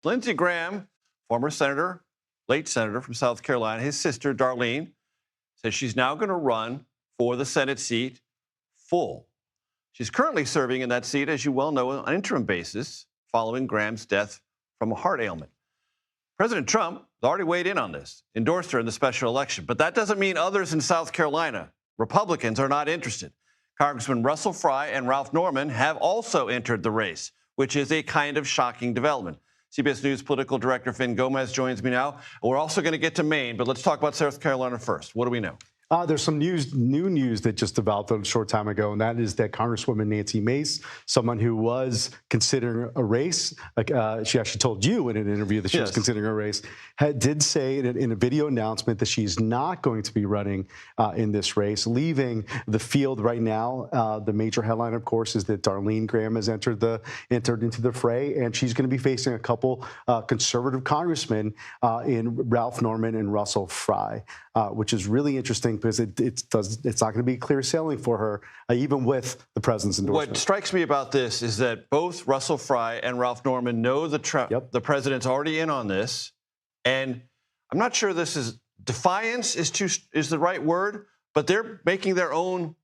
Lindsey Graham, former senator, late senator from South Carolina, his sister, Darline, says she's now going to run for the Senate seat full. She's currently serving in that seat, as you well know, on an interim basis following Graham's death from a heart ailment. President Trump has already weighed in on this, endorsed her in the special election. But that doesn't mean others in South Carolina, Republicans, are not interested. Congressman Russell Fry and Ralph Norman have also entered the race, which is a kind of shocking development. CBS News political director Fin Gómez joins me now. We're also going to get to Maine, but let's talk about South Carolina first. What do we know? There's some new news that just developed a short time ago, and that is that Congresswoman Nancy Mace, someone who was considering a race, she actually told you in an interview that she was considering a race, did say in a video announcement that she's not going to be running in this race, leaving the field right now. The major headline, of course, is that Darline Graham has entered into the fray, and she's going to be facing a couple conservative congressmen in Ralph Norman and Russell Fry, which is really interesting, because it's not going to be clear sailing for her, even with the president's endorsement. What strikes me about this is that both Russell Fry and Ralph Norman know the president's already in on this, and I'm not sure this is defiance is the right word, but they're making their own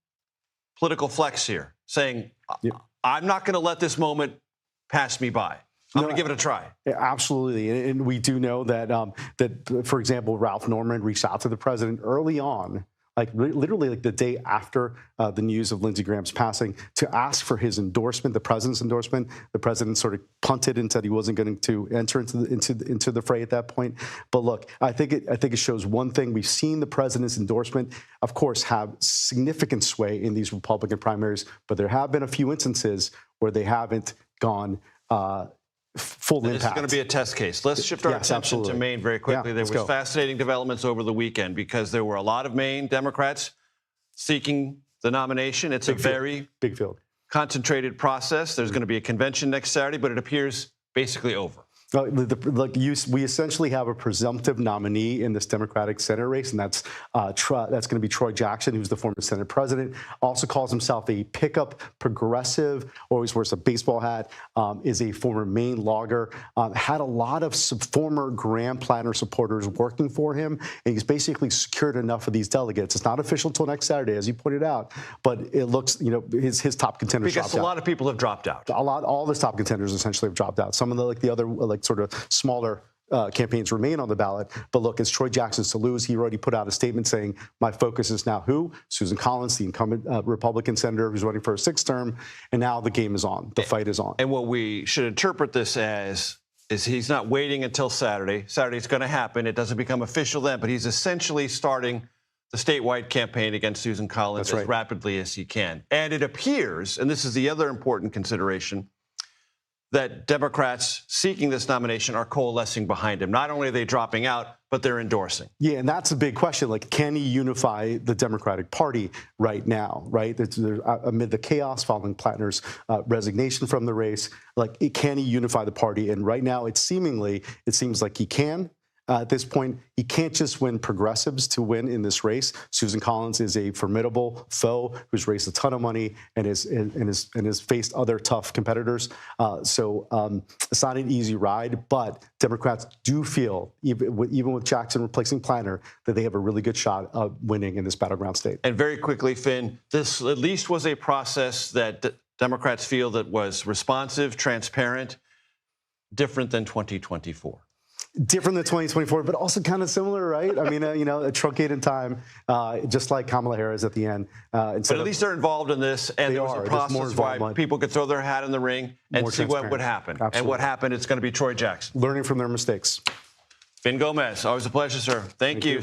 political flex here, saying, I'm not going to let this moment pass me by. I'm going to give it a try. Absolutely. And we do know that, for example, Ralph Norman reached out to the president early on, literally the day after the news of Lindsey Graham's passing, to ask for his endorsement, the president's endorsement. The president sort of punted and said he wasn't going to enter into the fray at that point. But look, I think it shows one thing. We've seen the president's endorsement, of course, have significant sway in these Republican primaries, but there have been a few instances where they haven't gone full impact. This is going to be a test case. Let's shift our attention to Maine very quickly. There was fascinating developments over the weekend because there were a lot of Maine Democrats seeking the nomination. It's a very big field, concentrated process. There's going to be a convention next Saturday, but it appears basically over. We essentially have a presumptive nominee in this Democratic Senate race, and that's going to be Troy Jackson, who's the former Senate president. Also calls himself a pickup progressive, always wears a baseball hat, is a former Maine logger, had a lot of former Graham Planner supporters working for him, and he's basically secured enough of these delegates. It's not official until next Saturday, as you pointed out, but it looks, his top contenders dropped out. Because a lot of people have dropped out. All the top contenders essentially have dropped out. Some of the other sort of smaller campaigns remain on the ballot. But look, it's Troy Jackson's to lose. He already put out a statement saying, my focus is now who? Susan Collins, the incumbent Republican senator who's running for a sixth term. And now the game is on. The fight is on. And what we should interpret this as is he's not waiting until Saturday. Saturday's going to happen. It doesn't become official then, but he's essentially starting the statewide campaign against Susan Collins as rapidly as he can. And it appears, and this is the other important consideration, that Democrats seeking this nomination are coalescing behind him. Not only are they dropping out, but they're endorsing. Yeah, and that's a big question. Can he unify the Democratic Party right now, right? Amid the chaos following Plattner's resignation from the race, can he unify the party? And right now, it seems like he can. At this point, he can't just win progressives to win in this race. Susan Collins is a formidable foe who's raised a ton of money and has faced other tough competitors. So it's not an easy ride, but Democrats do feel, even with Jackson replacing Planner, that they have a really good shot of winning in this battleground state. And very quickly, Finn, this at least was a process that Democrats feel that was responsive, transparent, different than 2024. Different than 2024, but also kind of similar, right? I mean, a truncated time, just like Kamala Harris at the end. But at least they're involved in this, and there was a process where people could throw their hat in the ring and see what would happen. Absolutely. And what happened, it's going to be Troy Jackson. Learning from their mistakes. Fin Gómez, always a pleasure, sir. Thank you.